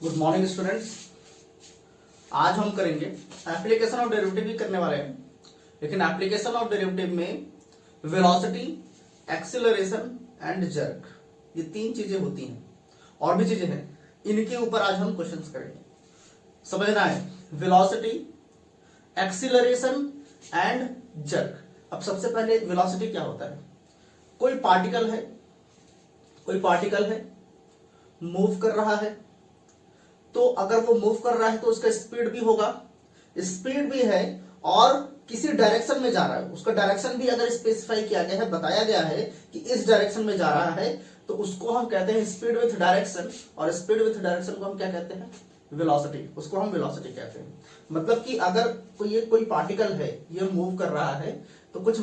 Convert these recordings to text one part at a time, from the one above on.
Good morning students. आज हम करेंगे एप्लीकेशन ऑफ डेरिवेटिव भी करने वाले हैं, लेकिन एप्लीकेशन ऑफ डेरिवेटिव में वेलोसिटी, एक्सीलरेशन एंड जर्क, ये तीन चीजें होती हैं और भी चीजें हैं, इनके ऊपर आज हम क्वेश्चंस करेंगे। समझना है वेलोसिटी, एक्सीलरेशन एंड जर्क। अब सबसे पहले वेलोसिटी क्या होता है? कोई पार्टिकल है मूव कर रहा है, तो अगर वो मूव कर रहा है तो उसका स्पीड भी होगा, स्पीड भी है और किसी डायरेक्शन में जा रहा है। उसका डायरेक्शन भी अगर स्पेसिफाई किया गया है, बताया गया है कि इस डायरेक्शन में जा रहा है, तो उसको हम कहते हैं स्पीड विथ डायरेक्शन। और स्पीड विथ डायरेक्शन को हम क्या कहते हैं? वेलोसिटी। उसको हम वेलोसिटी कहते हैं। मतलब कि अगर कोई पार्टिकल है, ये मूव कर रहा है, तो कुछ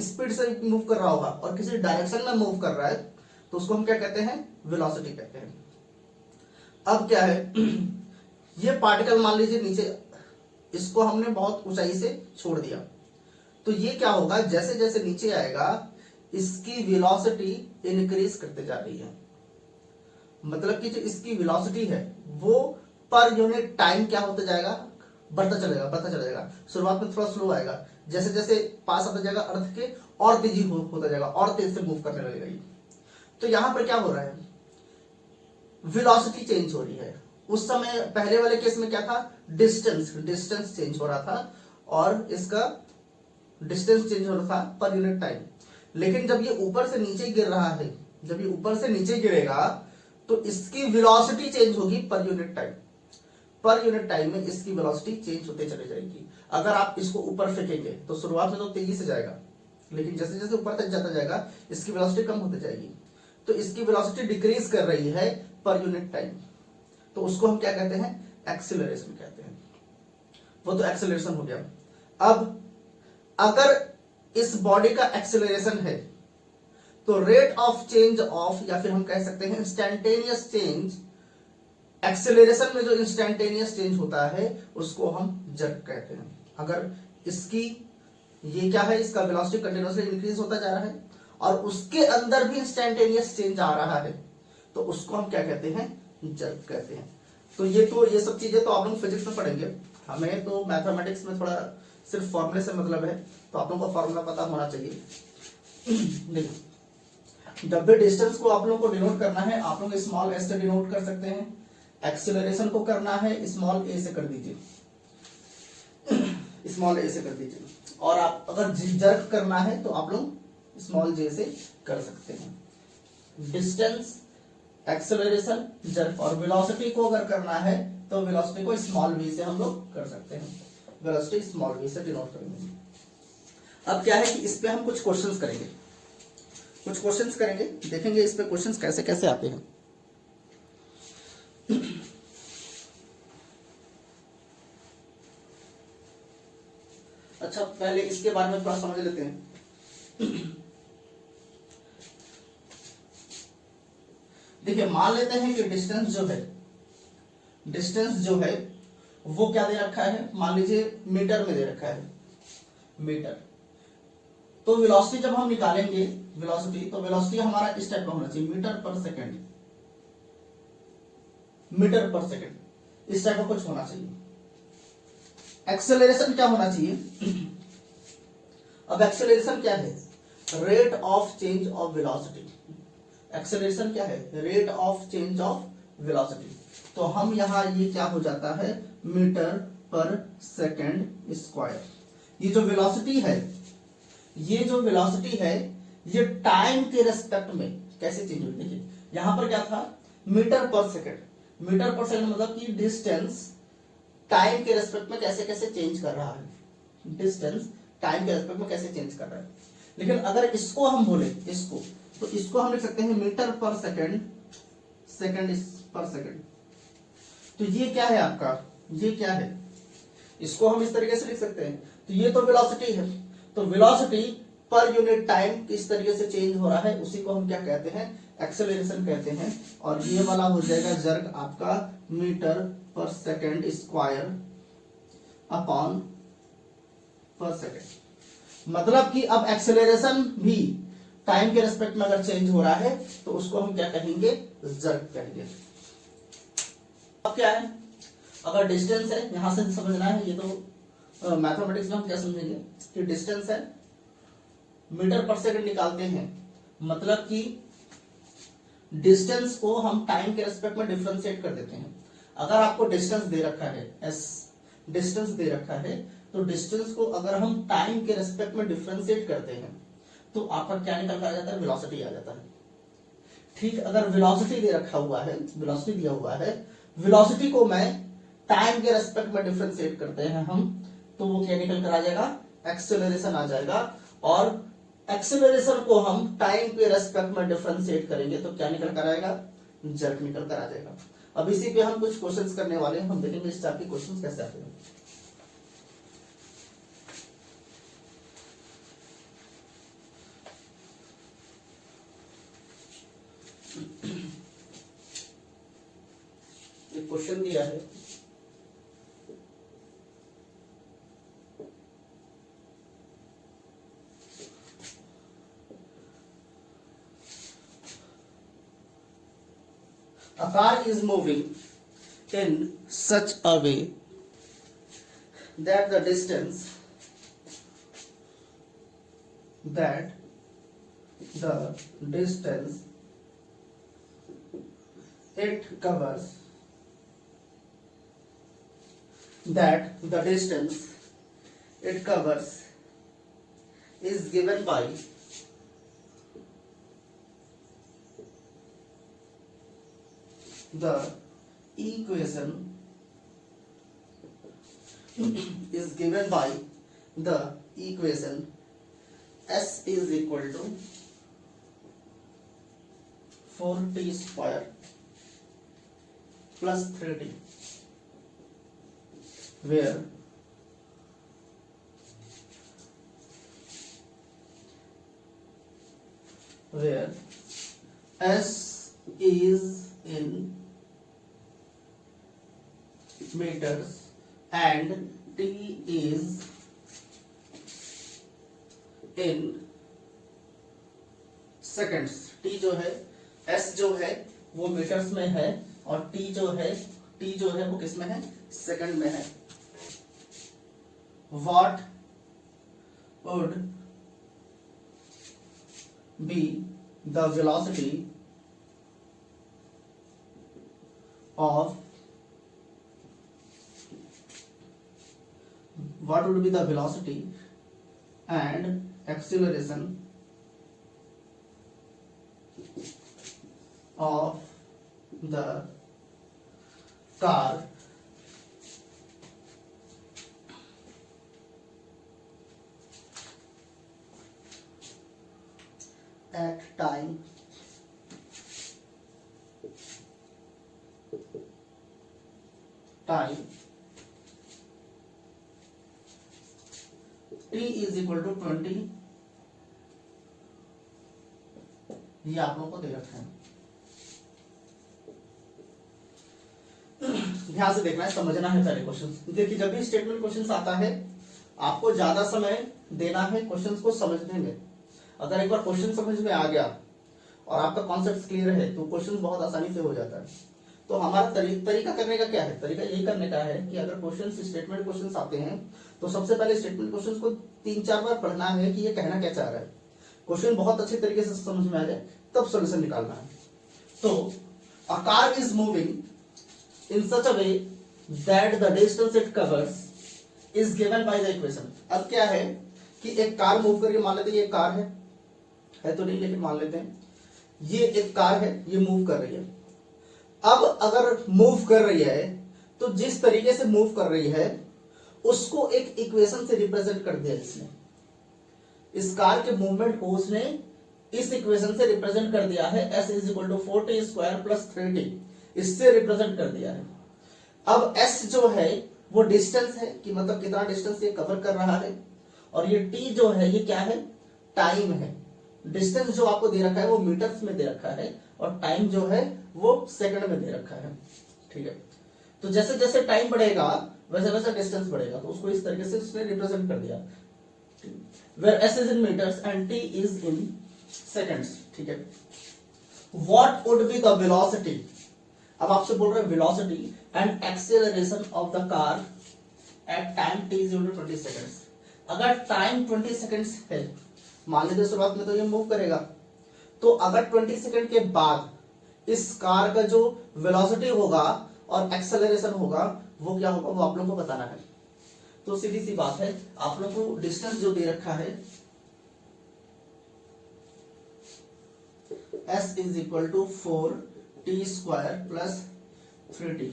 स्पीड से मूव कर रहा होगा और किसी डायरेक्शन में मूव कर रहा है, तो उसको हम क्या कहते हैं? वेलोसिटी कहते हैं। अब क्या है, ये पार्टिकल मान लीजिए नीचे, इसको हमने बहुत ऊंचाई से छोड़ दिया, तो ये क्या होगा, जैसे जैसे नीचे आएगा इसकी वेलोसिटी इंक्रीज करते जा रही है। मतलब कि जो इसकी वेलोसिटी है वो पर यूनिट टाइम क्या होता जाएगा? बढ़ता चलेगा। शुरुआत में थोड़ा स्लो आएगा, जैसे जैसे पास आता जाएगा अर्थ के और तेजी होता जाएगा और तेज से मूव करने लगेगा ये। तो यहां पर क्या हो रहा है? वेलोसिटी चेंज हो रही है। उस समय पहले वाले केस में क्या था? डिस्टेंस चेंज हो रहा था और इसका डिस्टेंस चेंज हो रहा था पर यूनिट टाइम। लेकिन जब ये ऊपर से नीचे गिर रहा है, जब ये ऊपर से नीचे गिरेगा तो इसकी वेलोसिटी चेंज होगी per unit time. Per unit time में इसकी वेलोसिटी चेंज होते चले जाएगी। अगर आप इसको ऊपर फेंकेंगे तो शुरुआत में तो तेजी से जाएगा, लेकिन जैसे जैसे ऊपर तक जाता जाएगा इसकी वेलोसिटी कम होती जाएगी। तो इसकी वेलोसिटी डिक्रीज कर रही है पर यूनिट टाइम, तो उसको हम क्या कहते हैं? एक्सीलरेशन कहते हैं। वो तो एक्सीलरेशन हो गया। अब अगर इस बॉडी का एक्सीलरेशन है तो रेट ऑफ चेंज ऑफ, या फिर हम कह सकते हैं इंस्टैन्टेनियस चेंज, एक्सीलरेशन में जो इंस्टैन्टेनियस चेंज होता है उसको हम जर्क कहते हैं। अगर इसकी ये क्या है, इसका वेलोसिटी कंटिन्यूअसली इंक्रीज होता जा रहा है और उसके अंदर भी इंस्टैन्टेनियस चेंज आ रहा है, तो उसको हम क्या कहते हैं? जर्क कहते हैं। तो ये सब चीजें तो आप लोग फिजिक्स में पढ़ेंगे। हमें तो मैथमेटिक्स में थोड़ा सिर्फ फॉर्मूले से मतलब है, तो आप लोगों को फॉर्मूला पता होना चाहिए। देखिए, जब भी डिस्टेंस को आप लोगों को डिनोट करना है, आप लोग स्मॉल एस से डिनोट कर सकते हैं। एक्सीलरेशन को करना है स्मॉल ए से कर दीजिए, स्मॉल ए से कर दीजिए। और आप अगर जर्क करना है तो आप लोग स्मॉल जे से कर सकते हैं। Distance, acceleration, jerk. और वेलोसिटी को अगर करना है तो वेलोसिटी को स्मॉल वी से हम लोग कर सकते हैं। वेलोसिटी स्मॉल वी से डिनोट करेंगे। अब क्या है कि इस पे हम कुछ क्वेश्चंस करेंगे, देखेंगे इस पे क्वेश्चंस कैसे कैसे आते हैं। अच्छा, पहले इसके बारे में थोड़ा समझ लेते हैं। देखिए, मान लेते हैं कि डिस्टेंस जो है वो क्या दे रखा है? मान लीजिए मीटर में दे रखा है, मीटर। तो वेलोसिटी जब हम निकालेंगे तो वेलोसिटी हमारा इस टाइप का होना चाहिए, मीटर पर सेकंड, इस टाइप का कुछ होना चाहिए। एक्सेलरेशन क्या होना चाहिए? अब एक्सेलरेशन क्या है? Rate of change of velocity. Acceleration क्या है? Rate of change of velocity. तो हम यहां ये क्या हो जाता है? मीटर पर सेकंड स्क्वायर। ये जो वेलोसिटी है ये टाइम के रेस्पेक्ट में कैसे चेंज होती है? देखिए, यहां पर क्या था? मीटर पर सेकंड मतलब कि डिस्टेंस टाइम के रेस्पेक्ट में कैसे कैसे चेंज कर रहा है, डिस्टेंस टाइम के रेस्पेक्ट में कैसे चेंज कर रहा है। लेकिन अगर इसको हम बोले, तो इसको हम लिख सकते हैं मीटर पर सेकंड पर सेकंड। तो ये क्या है आपका? ये क्या है? इसको हम इस तरीके से लिख सकते हैं। तो ये तो वेलोसिटी है, तो वेलोसिटी पर यूनिट टाइम किस तरीके से चेंज हो रहा है उसी को हम क्या कहते हैं? एक्सेलरेशन कहते हैं। और ये वाला हो जाएगा जर्क आपका, मीटर पर सेकंड स्क्वायर अपॉन पर सेकंड। मतलब कि अब एक्सेलरेशन भी टाइम के रेस्पेक्ट में अगर चेंज हो रहा है तो उसको हम क्या कहेंगे? जर्क कहेंगे। अब क्या है, अगर डिस्टेंस है, यहां से समझना है, ये तो मैथमेटिक्स में हम क्या समझेंगे कि डिस्टेंस है, मीटर पर सेकंड निकालते हैं, मतलब कि डिस्टेंस को हम टाइम के रेस्पेक्ट में डिफरेंशिएट कर देते हैं। अगर आपको डिस्टेंस दे रखा है, एस डिस्टेंस दे रखा है, तो डिस्टेंस को अगर हम टाइम के रेस्पेक्ट में डिफरेंशिएट करते हैं तो आपका क्या निकल कर आ जाता है, वेलोसिटी आ जाता है। ठीक, अगर वेलोसिटी दे रखा हुआ है, वेलोसिटी दिया हुआ है, वेलोसिटी को मैं टाइम के रेस्पेक्ट में डिफरेंशिएट करते हैं हम, तो वो क्या निकल कर आ जाएगा, एक्सेलरेशन आ जाएगा। और एक्सेलरेशन को हम टाइम के रेस्पेक्ट में डिफरेंशिएट करेंगे तो क्या निकल कर आएगा, जर्क निकल कर आ जाएगा। अब इसी पे हम कुछ क्वेश्चंस करने वाले हैं, हम देखेंगे इस टाइप के क्वेश्चंस कैसे आते हैं। एक क्वेश्चन दिया है, a car is moving in such a way that the distance it covers, that the distance it covers is given by the equation is given by the equation s is equal to 4t square plus 3t, where s is in meters and t is in seconds. t जो है, s जो है वो metres में है और t जो है वो किस में है, सेकंड में है। What would be the velocity of what would be the velocity and acceleration of the car at time t is equal to 20, ये आप लोगों को दे रखा है। ध्यान से देखना है, समझना है पहले क्वेश्चन। देखिए, जब भी स्टेटमेंट क्वेश्चन आता है आपको ज्यादा समय देना है क्वेश्चन को समझने में। अगर एक बार क्वेश्चन समझ में आ गया और आपका कॉन्सेप्ट क्लियर है तो क्वेश्चन बहुत आसानी से हो जाता है। तो हमारा तरीका करने का क्या है, तरीका यही करने का है कि अगर क्वेश्चन स्टेटमेंट क्वेश्चन आते हैं तो सबसे पहले स्टेटमेंट क्वेश्चन को 3-4 बार पढ़ना है कि ये कहना क्या चाह रहा है। क्वेश्चन बहुत अच्छे तरीके से समझ में आ जाए तब सॉल्यूशन निकालना है। तो a car is moving in such a way that the distance it covers is given by the equation. अब क्या है कि एक कार मूव करके, मान लेते हैं ये कार है तो नहीं, लेकिन मान लेते हैं ये एक कार है, ये मूव कर रही है। अब अगर मूव कर रही है तो जिस तरीके से मूव कर रही है उसको एक इक्वेशन से रिप्रेजेंट कर दिया इसने। इस कार के मूवमेंट को उसने इस इक्वेशन से रिप्रेजेंट कर दिया है, s is equal to 4t square plus 3t, इससे रिप्रेजेंट कर दिया है। अब s जो है वो डिस्टेंस है कि मतलब कितना डिस्टेंस ये कवर कर रहा है, और ये t जो है ये क्या है, टाइम है। डिस्टेंस जो आपको दे रखा है वो मीटर्स में दे रखा है और टाइम जो है वो सेकंड में दे रखा है। ठीक है, तो जैसे जैसे टाइम बढ़ेगा वैसे वैसे डिस्टेंस बढ़ेगा, तो उसको इस तरीके से उसने रिप्रेजेंट कर दिया, where s is in meters and t is in seconds। ठीक है, what would be the velocity अब आपसे बोल रहे हैं velocity and acceleration of the car at time t is 20 seconds. अगर टाइम 20 सेकंड्स है, मान लीजिए शुरुआत में तो ये मूव करेगा, तो अगर 20 सेकंड के बाद इस कार का जो वेलोसिटी होगा और एक्सेलरेशन होगा वो क्या होगा, वो आप लोगों को बताना है। तो सीधी सी बात है, आप लोगों को डिस्टेंस जो दे रखा है s is equal to 4t square plus 3t।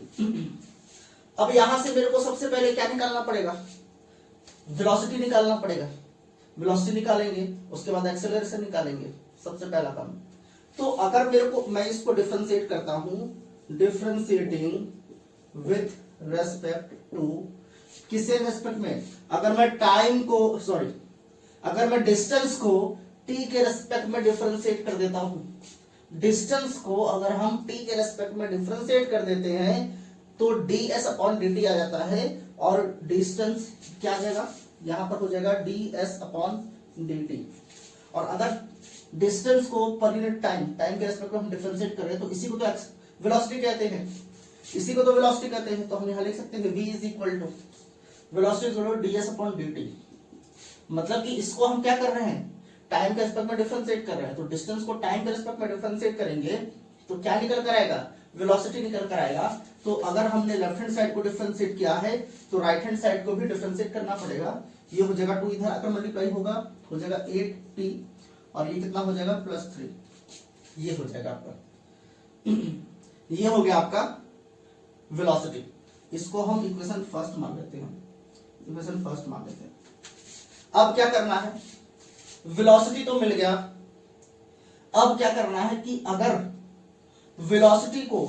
अब यहां से मेरे को सबसे पहले क्या निकालना पड़ेगा, वेलोसिटी निकालना पड़ेगा। वेलोसिटी निकालेंगे, उसके बाद एक्सेलरेशन निकालेंगे, सबसे पहला काम। तो अगर मेरे को, मैं इसको डिफरेंशिएट करता हूं, डिफरेंशिएटिंग विथ रेस्पेक्ट टू, किससे रेस्पेक्ट में, अगर मैं टाइम को, सॉरी, अगर मैं डिस्टेंस को t के रेस्पेक्ट में डिफरेंशिएट कर देता हूं, डिस्टेंस को अगर हम t के रेस्पेक्ट में डिफरेंशिएट कर देते हैं तो ds अपॉन dt आ जाता है, और डिस्टेंस क्या आ जाएगा, यहां पर हो जाएगा ds अपॉन dt। और अगर डिस्टेंस को पर यूनिट टाइम, टाइम के रेस्पेक्ट में हम डिफरेंशिएट कर रहे हैं तो इसी को तो वेलोसिटी कहते हैं, इसी को तो वेलोसिटी कहते हैं। तो हम यहां लिख सकते हैं v is equal to velocity is equal to ds upon dt। मतलब कि इसको हम क्या कर रहे हैं, टाइम के रेस्पेक्ट में डिफरेंशिएट कर रहे हैं, तो डिस्टेंस को टाइम के रेस्पेक्ट में डिफरेंशिएट करेंगे तो क्या निकल कर आएगा, वेलोसिटी निकल कर आएगा। तो अगर हमने लेफ्ट हैंड साइड को डिफरेंशिएट किया है तो राइट हैंड साइड को भी डिफरेंशिएट करना पड़ेगा। ये हो जाएगा 2 इधर आकर मल्टीप्लाई होगा, हो जाएगा 8t, और ये कितना हो जाएगा +3, ये हो जाएगा आपका ये हो गया आपका वेलोसिटी। इसको हम इक्वेशन फर्स्ट मान लेते हैं, इक्वेशन फर्स्ट मान लेते हैं। अब क्या करना है, वेलोसिटी तो मिल गया, अब क्या करना है कि अगर वेलोसिटी को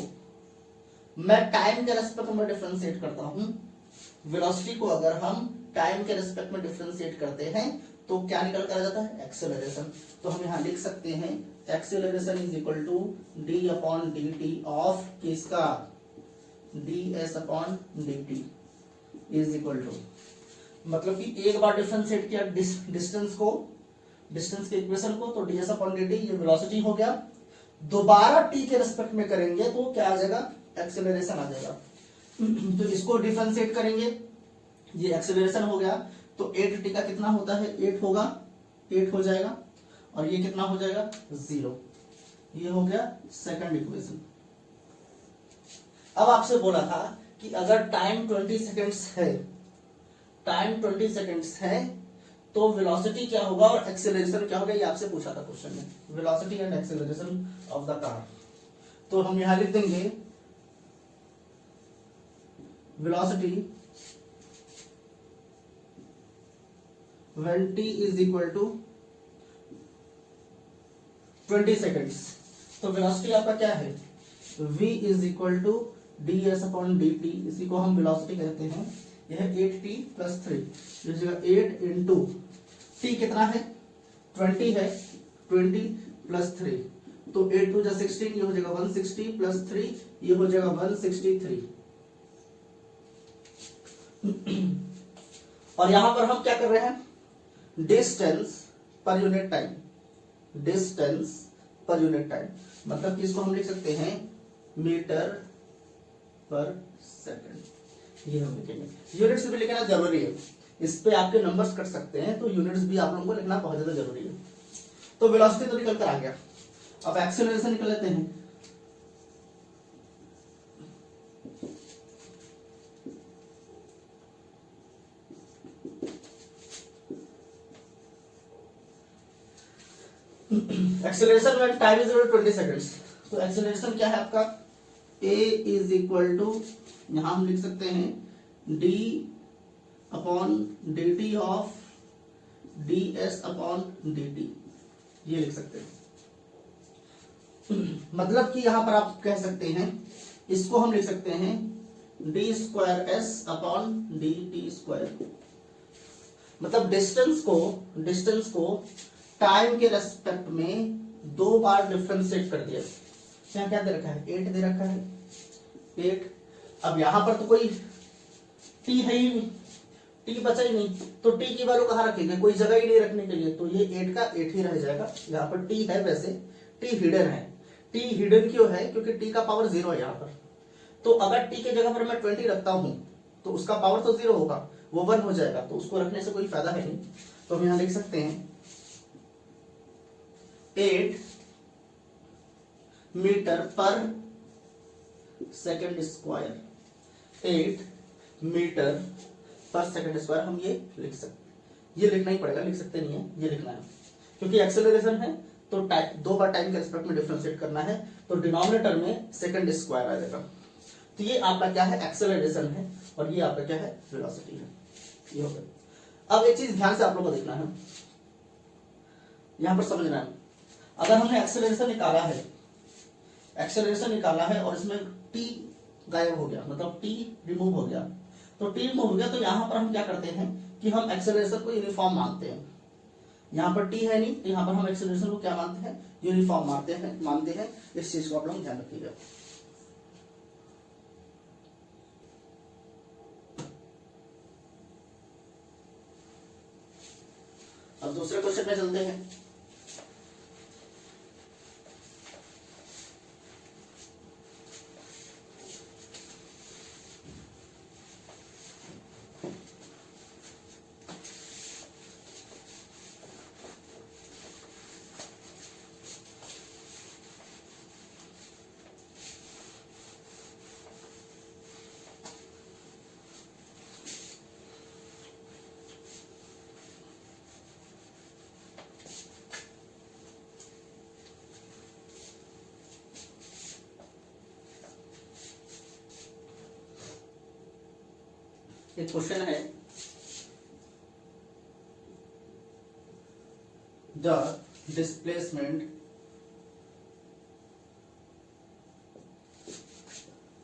मैं टाइम के रेस्पेक्ट में डिफरेंशिएट करता हूं, वेलोसिटी को अगर हम टाइम के रेस्पेक्ट में डिफरेंशिएट करते हैं तो क्या निकल कर आ जाता है, एक्सेलरेशन। तो हम यहां लिख सकते हैं acceleration is equal to d upon d t of किसका, ds upon dt is equal to, मतलब कि एक बार डिफरेंशिएट किया डिस्टेंस को, डिस्टेंस के इक्वेशन को, तो ds अपॉन dt ये वेलोसिटी हो गया। दोबारा t के रेस्पेक्ट में करेंगे तो क्या आ जाएगा, एक्सेलरेशन आ जाएगा। तो इसको डिफरेंशिएट करेंगे, ये एक्सेलरेशन हो गया, तो 8t का कितना होता है, 8 होगा, 8 हो जाएगा, और ये कितना हो जाएगा 0। ये हो गया सेकंड इक्वेशन। अब आपसे बोला था कि अगर टाइम 20 सेकेंड्स है, टाइम 20 सेकेंड्स है तो वेलोसिटी क्या होगा और एक्सेलरेशन क्या होगा, ये आपसे पूछा था क्वेश्चन में, velocity and acceleration of the car. तो हम यहां लिख देंगे velocity when t is equal to 20 seconds. तो वेलोसिटी आपका क्या है, v is equal to ds upon dt, इसी को हम वेलोसिटी कहते हैं। यह 8t प्लस 3, इस जगह 8 इंटू t कितना है 20 है, 20 प्लस 3, तो 8 टू 16, ये हो जाएगा 160 प्लस 3, ये हो जाएगा 163। और यहां पर हम क्या कर रहे हैं, distance per unit time, distance per unit time, मतलब कि इसको हम लिख सकते हैं मीटर पर सेकंड। ये हम लिखेंगे, यूनिट्स भी लिखना जरूरी है, इस पे आपके नंबर्स कट सकते हैं, तो यूनिट्स भी आप लोगों को लिखना बहुत ज्यादा जरूरी है। तो वेलोसिटी तो निकल कर आ गया, अब एक्सेलरेशन निकल लेते हैं। Acceleration when time is equal to 20 seconds. तो एक्सेलरेशन क्या है आपका, a इज इक्वल टू, यहां हम लिख सकते हैं d upon dt of ds upon dt, ये लिख सकते हैं। मतलब कि यहां पर आप कह सकते हैं, इसको हम लिख सकते हैं d square s upon dt square. मतलब डिस्टेंस को टाइम के रेस्पेक्ट में 2 बार डिफरेंशिएट कर दिया। यहाँ क्या दे रखा है, 8 दे रखा है, 8। अब यहां पर तो कोई t है ही नहीं, t बचा ही नहीं, तो t की वैल्यू कहाँ रखेंगे, कोई जगह ही नहीं रखने के लिए, तो ये 8 का 8 ही रह जाएगा। यहाँ पर t है, वैसे t हिडन है। t हिडन क्यों है, क्योंकि t का पावर 0 है यहाँ पर, तो अगर टी के जगह पर मैं 20 रखता हूं तो उसका पावर तो 0 होगा, वो 1 हो जाएगा, तो उसको रखने से कोई फायदा है नहीं। तो हम यहां लिख सकते हैं 8 मीटर पर सेकंड स्क्वायर, 8 मीटर पर सेकंड स्क्वायर हम ये लिख सकते, ये लिखना ही पड़ेगा, लिख सकते नहीं है, ये लिखना है क्योंकि एक्सेलरेशन है तो दो बार टाइम के रिस्पेक्ट में डिफरेंशिएट करना है, तो डिनोमिनेटर में सेकंड स्क्वायर आ जाएगा। तो ये आपका क्या है, एक्सेलरेशन है, और ये आपका क्या है, वेलोसिटी है। ये हो गया। अब एक चीज ध्यान से आप लोगों को देखना है, यहां पर समझना है, अगर हमने एक्सेलरेशन निकाला है, एक्सेलरेशन निकाला है और इसमें टी गायब हो गया, मतलब टी रिमूव हो गया, तो टी रिमूव हो गया, तो यहां पर हम क्या करते हैं कि हम एक्सेलरेशन को यूनिफॉर्म मानते हैं। यहाँ पर टी है नहीं, तो यहाँ पर हम एक्सेलरेशन को क्या मानते हैं, यूनिफॉर्म मानते हैं। इस चीज को आप लोग ध्यान रखिएगा। अब दूसरे क्वेश्चन में चलते हैं। एक क्वेश्चन है, the displacement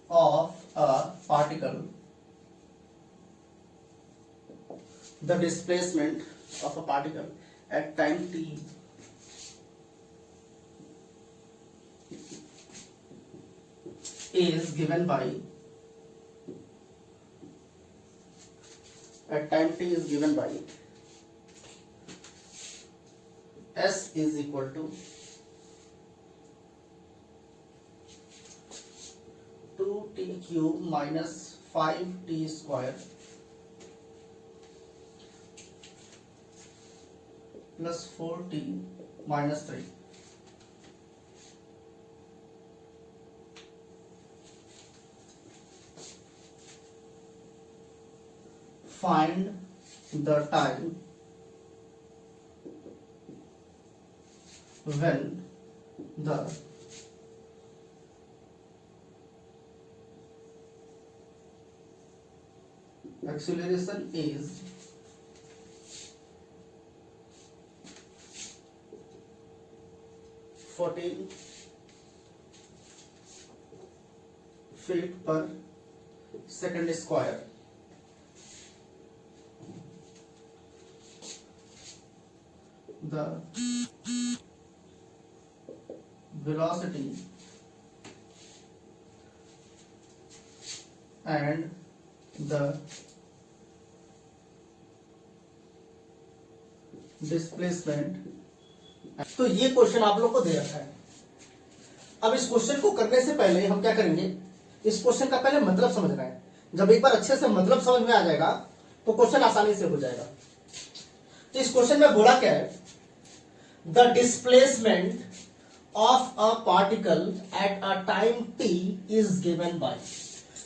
of a particle, the displacement of a particle at time t is given by, at time t is given by s is equal to 2t cube minus 5t square plus 4t minus 3. Find the time when the acceleration is 14 feet per second square. The velocity and the displacement. तो ये question आप लोग को दे रखा है। अब इस question को करने से पहले हम क्या करेंगे, इस क्वेश्चन का पहले मतलब समझना है। जब एक बार अच्छे से मतलब समझ में आ जाएगा तो क्वेश्चन आसानी से हो जाएगा। तो इस क्वेश्चन में बोला क्या है, the displacement of a particle at a time t is given by.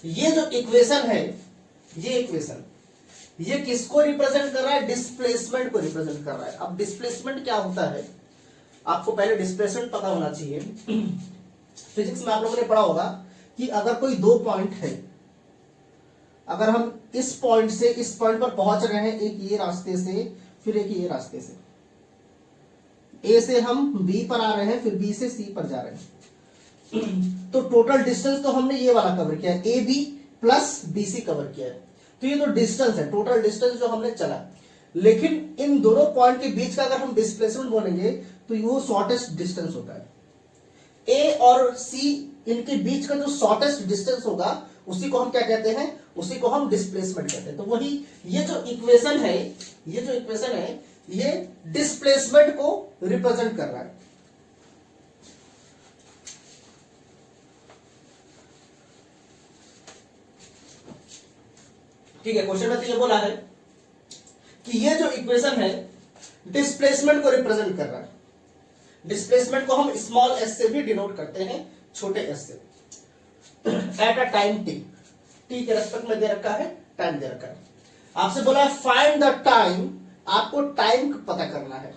ये जो इक्वेशन है, ये इक्वेशन ये किसको रिप्रेजेंट कर रहा है, डिस्प्लेसमेंट को रिप्रेजेंट कर रहा है। अब डिस्प्लेसमेंट क्या होता है, आपको पहले डिस्प्लेसमेंट पता होना चाहिए। फिजिक्स में आप लोगों ने पढ़ा होगा कि अगर कोई दो पॉइंट है, अगर हम इस पॉइंट से इस पॉइंट पर पहुंच रहे हैं, एक ये रास्ते से फिर एक ये रास्ते से, ए से हम बी पर आ रहे हैं फिर बी से सी पर जा रहे हैं, तो टोटल डिस्टेंस तो हमने ये वाला कवर किया है, A B plus B C cover किया है। तो ये तो डिस्टेंस है, टोटल डिस्टेंस जो हमने चला। लेकिन इन दोनों पॉइंट के बीच का अगर हम डिस्प्लेसमेंट बोलेंगे तो वो शॉर्टेस्ट डिस्टेंस होता है। ए और सी इनके बीच का जो शॉर्टेस्ट डिस्टेंस होगा उसी को हम क्या कहते हैं, उसी को हम डिस्प्लेसमेंट कहते हैं। तो वही ये जो इक्वेशन है, ये जो इक्वेशन है ये डिस्प्लेसमेंट को रिप्रेजेंट कर रहा है। ठीक है, क्वेश्चन में तो ये बोला है कि ये जो इक्वेशन है डिस्प्लेसमेंट को रिप्रेजेंट कर रहा है। डिस्प्लेसमेंट को हम स्मॉल एस से भी डिनोट करते हैं, छोटे एस से, at a time T. T के रेस्पेक्ट में दे रखा है, टाइम दे रखा है। आपसे बोला है फाइंड द टाइम, आपको टाइम पता करना है।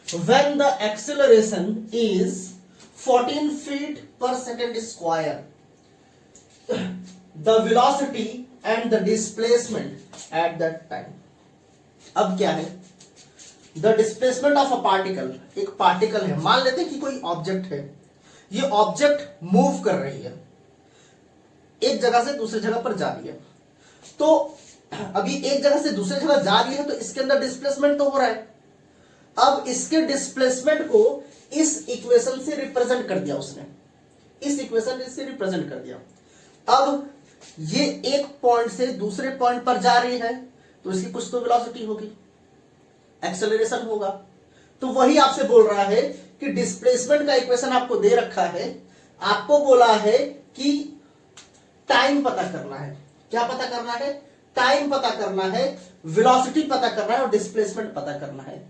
When the acceleration is 14 feet per second square, the velocity and the displacement at that time। अब क्या है, the displacement of a particle, एक पार्टिकल है, मान लेते हैं कि कोई ऑब्जेक्ट है, ये ऑब्जेक्ट मूव कर रही है, एक जगह से दूसरी जगह पर जा रही है। तो अभी एक जगह से दूसरी जगह जा रही है तो इसके अंदर डिस्प्लेसमेंट तो हो रहा है। अब इसके डिस्प्लेसमेंट को इस इक्वेशन से रिप्रेजेंट कर दिया उसने, इस इक्वेशन से रिप्रेजेंट कर दिया। अब ये एक पॉइंट से दूसरे पॉइंट पर जा रही है तो इसकी कुछ तो वेलोसिटी होगी, एक्सेलरेशन होगा। तो वही आपसे बोल रहा है कि डिस्प्लेसमेंट का इक्वेशन आपको दे रखा है, आपको बोला है कि टाइम पता करना है। क्या पता करना है, टाइम पता करना है, वेलोसिटी पता करना है और डिस्प्लेसमेंट पता करना है।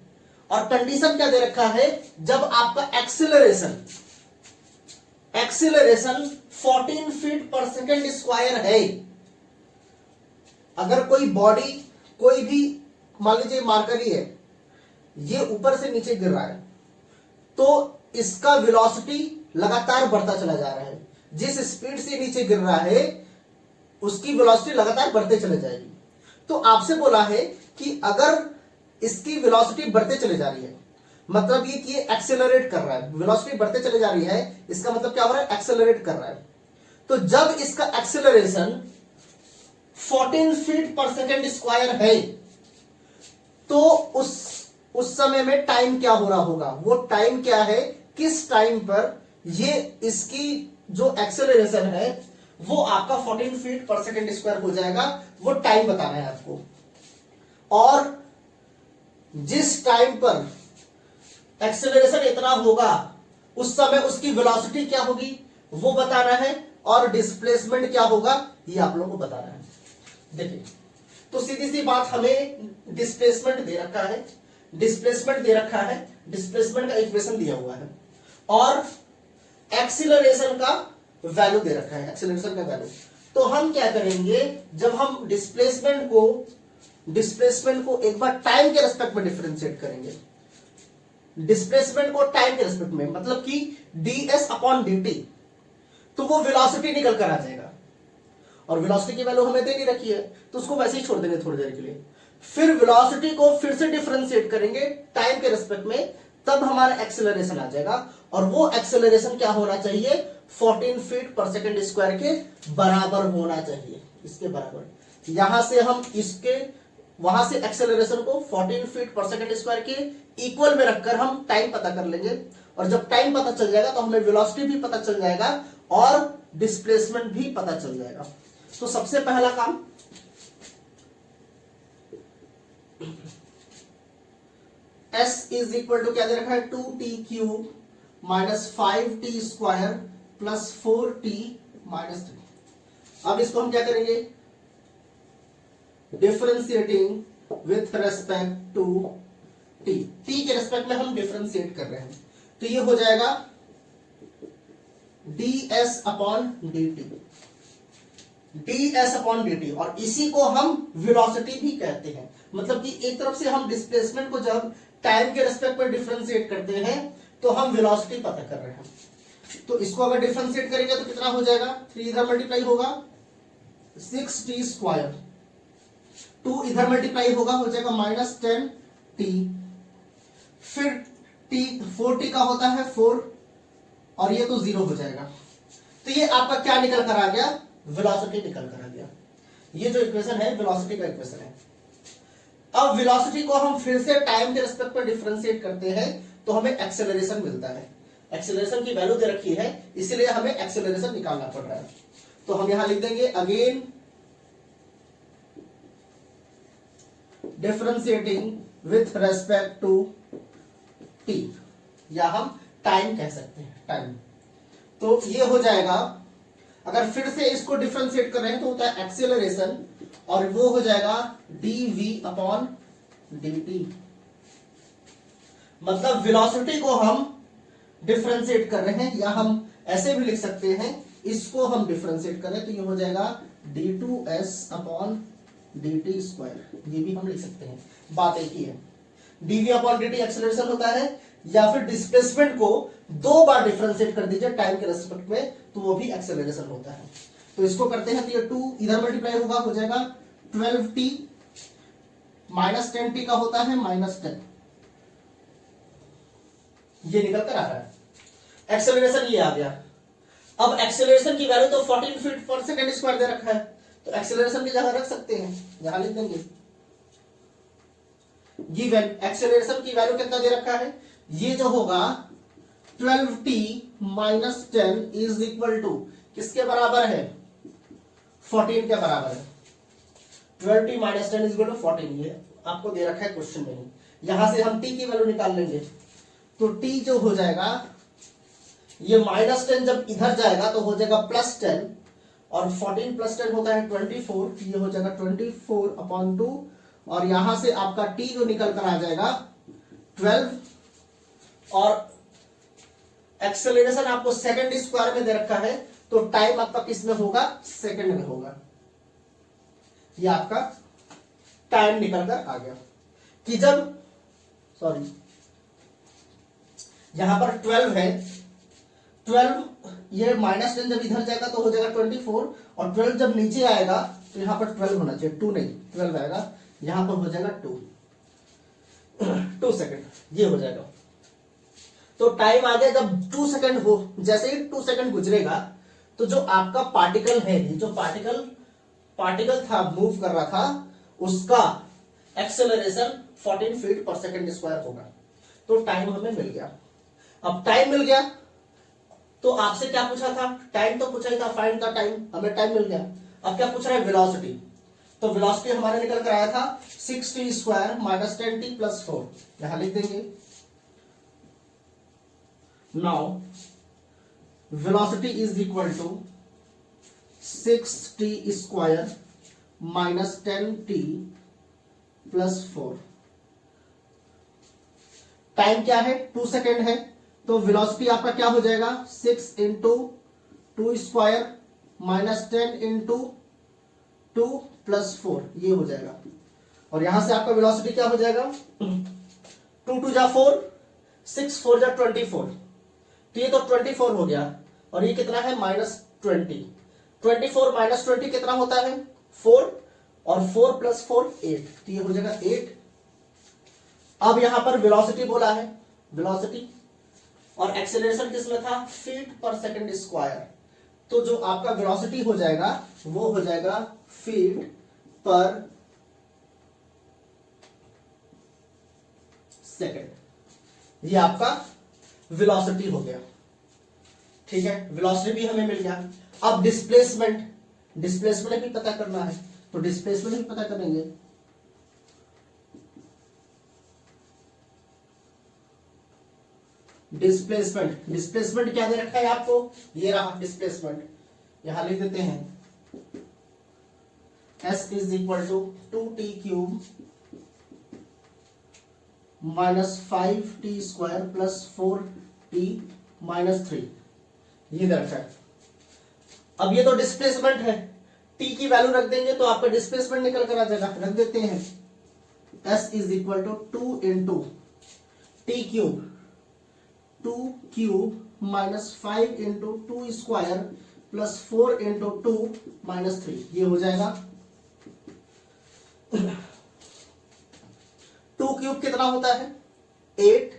और कंडीशन क्या दे रखा है, जब आपका acceleration 14 feet per second square है। अगर कोई बॉडी, कोई भी मान लीजिए मार्कर ही है, ये ऊपर से नीचे गिर रहा है तो इसका वेलोसिटी लगातार बढ़ता चला जा रहा है। जिस स्पीड से नीचे गिर रहा है उसकी वेलोसिटी लगातार बढ़ते चले जाएगी। तो आपसे बोला है कि अगर इसकी वेलोसिटी बढ़ते चले जा रही है, मतलब ये कि ये एक्सेलरेट कर रहा है, वेलोसिटी बढ़ते चले जा रही है, इसका मतलब क्या हो रहा है, एक्सेलरेट कर रहा है। तो जब इसका acceleration 14 feet per second square है तो उस समय में टाइम क्या हो रहा होगा, वो टाइम क्या है, किस टाइम पर ये इसकी जो एक्सेलरेशन है वो आपका 14 feet per second स्क्वायर हो जाएगा, वो टाइम बताना है आपको। और जिस टाइम पर एक्सेलरेशन इतना होगा उस समय उसकी वेलोसिटी क्या होगी वो बताना है, और डिस्प्लेसमेंट क्या होगा ये आप लोगों को बताना है। देखिए, तो सीधी सी बात, हमें डिस्प्लेसमेंट दे रखा है, डिस्प्लेसमेंट दे रखा है, डिस्प्लेसमेंट का इक्वेशन दिया हुआ है और एक्सीलरेशन का वैल्यू दे रखा है, एक्सीलरेशन का वैल्यू। तो हम क्या करेंगे, जब हम डिस्प्लेसमेंट को एक बार टाइम के रेस्पेक्ट में डिफरेंशिएट करेंगे, डिस्प्लेसमेंट को टाइम के रेस्पेक्ट में, मतलब कि ds अपॉन dt, तो वो वेलोसिटी निकल कर आ जाएगा। और वेलोसिटी की वैल्यू हमें दे नहीं रखी है तो उसको वैसे ही छोड़ देंगे थोड़ी देर के लिए। फिर वेलोसिटी को फिर से डिफरेंशिएट करेंगे टाइम के रेस्पेक्ट में, तब हमारा एक्सेलरेशन आ जाएगा। और वो एक्सेलरेशन क्या होना चाहिए, 14 feet per second स्क्वायर के बराबर होना चाहिए, इसके बराबर। यहां से हम इसके वहां से एक्सेलरेशन को 14 feet per second स्क्वायर के इक्वल में रखकर हम टाइम पता कर लेंगे। और जब टाइम पता चल जाएगा तो हमें वेलोसिटी भी पता चल जाएगा और डिस्प्लेसमेंट भी पता चल जाएगा। तो सबसे पहला काम, S इज इक्वल टू क्या दे रखा है, 2t cube minus 5t square plus 4t minus 3। अब इसको हम क्या करेंगे, differentiating with respect to t, t के रेस्पेक्ट में हम डिफरेंशिएट कर रहे हैं, तो ये हो जाएगा ds upon dt, ds upon dt। और इसी को हम वेलोसिटी भी कहते हैं। मतलब कि एक तरफ से हम डिस्प्लेसमेंट को जब टाइम के रेस्पेक्ट में डिफरेंशिएट करते हैं तो हम वेलोसिटी पता कर रहे हैं। तो इसको अगर डिफरेंशिएट करेंगे तो कितना हो जाएगा, 3 इधर मल्टीप्लाई होगा 6t स्क्वायर, 2 इधर मल्टीप्लाई होगा, हो जाएगा माइनस 10t, फिर t 4t का होता है 4 और ये तो 0 हो जाएगा। तो ये आपका क्या निकल कर आ गया, वेलोसिटी निकल कर आ गया। ये जो इक्वेशन है वेलोसिटी का इक्वेशन है। अब वेलोसिटी को हम फिर से टाइम के रेस्पेक्ट में डिफरेंशिएट करते हैं तो हमें एक्सेलरेशन मिलता है। एक्सेलरेशन की वैल्यू दे रखी है इसलिए हमें एक्सेलरेशन निकालना पड़ रहा है। तो हम यहां लिख देंगे again differentiating with respect to t, या हम टाइम कह सकते हैं, टाइम। तो ये हो जाएगा, अगर फिर से इसको डिफरेंशिएट कर रहे हैं तो होता है एक्सेलरेशन और वो हो जाएगा dv अपॉन dt। मतलब वेलोसिटी को हम डिफरेंशिएट कर रहे हैं, या हम ऐसे भी लिख सकते हैं, इसको हम डिफरेंशिएट करें तो ये हो जाएगा d2s अपॉन dt स्क्वायर, ये भी हम लिख सकते हैं, बात एक ही है। dv अपॉन dt एक्सेलरेशन होता है, या फिर डिस्प्लेसमेंट को दो बार डिफरेंशिएट कर दीजिए टाइम के रेस्पेक्ट में तो वो भी एक्सेलरेशन होता है। तो इसको करते हैं तो ये 2 इधर मल्टीप्लाई होगा, हो जाएगा 12t माइनस 10t का होता है -10, ये निकल कर आ रहा है। एक्सेलरेशन ये आ गया। अब एक्सेलरेशन की वैल्यू तो 14 फीट पर सेकंड स्क्वायर दे रखा है, तो एक्सेलरेशन की जगह रख सकते हैं, यहां लिख देंगे गिवन एक्सेलरेशन की वैल्यू कितना दे रखा है, ये जो होगा 12t minus 10 is equal to किसके बराबर है, 14 के बराबर है। 12t minus 10 is equal to 14, ये आपको दे रखा है क्वेश्चन में ही। यहां से हम t की वैल्यू निकाल लेंगे, तो t जो हो जाएगा, ये -10 जब इधर जाएगा तो हो जाएगा +10, और 14 + 10 होता है 24, ये हो जाएगा 24 अपॉन 2, और यहां से आपका t जो निकल कर आ जाएगा 12, और एक्सेलरेशन आपको सेकंड स्क्वायर में दे रखा है, तो टाइम आपका किस में होगा, सेकंड में होगा। ये आपका टाइम निकल कर आ गया कि जब, सॉरी यहां पर 12 है, 12 ये -10 जब इधर जाएगा तो हो जाएगा 24, और 12 जब नीचे आएगा तो यहां पर 12 होना चाहिए, 2 नहीं 12 आएगा, यहां पर हो जाएगा 2 सेकंड, ये हो जाएगा। तो टाइम आ गया जब 2 सेकंड हो, जैसे ही 2 सेकंड गुजरेगा तो जो आपका पार्टिकल है, जो पार्टिकल था मूव कर रहा था, उसका एक्सेलरेशन 14 फीट पर सेकंड स्क्वायर होगा। तो टाइम हमें मिल गया। अब टाइम मिल गया तो आपसे क्या पूछा था, टाइम तो पूछा ही था, फाइंड द टाइम, हमें टाइम मिल गया। अब क्या पूछ रहा है, वेलोसिटी। तो वेलोसिटी हमारे निकल कर आया था 6t square minus 10t plus 4, यहां लिख देंगे। Now velocity is equal to 6t square minus 10t plus 4। Time क्या है, 2 सेकेंड है, तो वेलोसिटी आपका क्या हो जाएगा, 6 into 2 square minus 10 into 2 plus 4, ये हो जाएगा। और यहां से आपका वेलोसिटी क्या हो जाएगा, 2 2 जा 4, 6 4 जा 24, तो ये तो 24 हो गया, और ये कितना है -20, 24 माइनस 20 कितना होता है 4, और 4 प्लस 4 8, तो ये हो जाएगा 8। अब यहां पर वेलोसिटी बोला है, वेलोसिटी, और एक्सेलरेशन किसमें था, फीट पर सेकंड स्क्वायर, तो जो आपका वेलोसिटी हो जाएगा वो हो जाएगा फीट पर सेकंड, ये आपका वेलोसिटी हो गया। ठीक है, वेलोसिटी भी हमें मिल गया। अब डिस्प्लेसमेंट भी पता करना है, तो डिस्प्लेसमेंट भी पता करेंगे। डिस्प्लेसमेंट क्या दे रखा है आपको, ये रहा डिस्प्लेसमेंट, यहां लिख देते हैं s is equal to 2t cube minus 5t square plus 4t minus 3, ये दे रखा है। अब ये तो डिस्प्लेसमेंट है, t की वैल्यू रख देंगे तो आपका डिस्प्लेसमेंट निकल कर आ जाएगा, रख देते हैं s is equal to 2 into t cube 2 cube minus 5 into 2 square plus 4 into 2 minus 3, ये हो जाएगा। 2 क्यूब कितना होता है 8,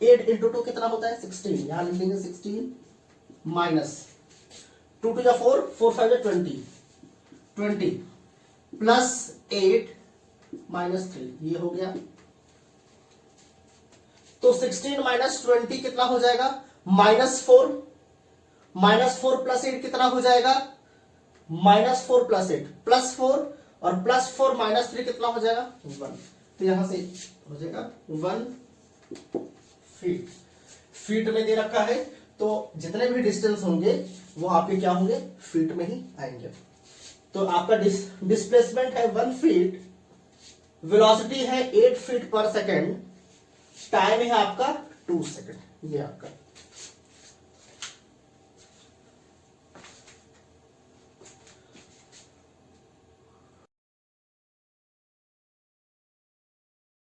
8 इंटू 2 कितना होता है 16, यहां लिख देंगे 16 माइनस 2 टू 4, 4 5 20, 20 प्लस 8 माइनस 3, ये हो गया। तो 16 माइनस 20 कितना हो जाएगा -4, -4 प्लस 8 कितना हो जाएगा -4 प्लस 8 प्लस 4, और प्लस 4 माइनस 3 कितना हो जाएगा 1, तो यहां से हो जाएगा 1 फीट। फीट में दे रखा है, तो जितने भी डिस्टेंस होंगे वो आपके क्या होंगे, फीट में ही आएंगे। तो आपका डिस्प्लेसमेंट है 1 फीट, वेलोसिटी है 8 फीट पर सेकेंड, टाइम है आपका 2 सेकेंड। ये आपका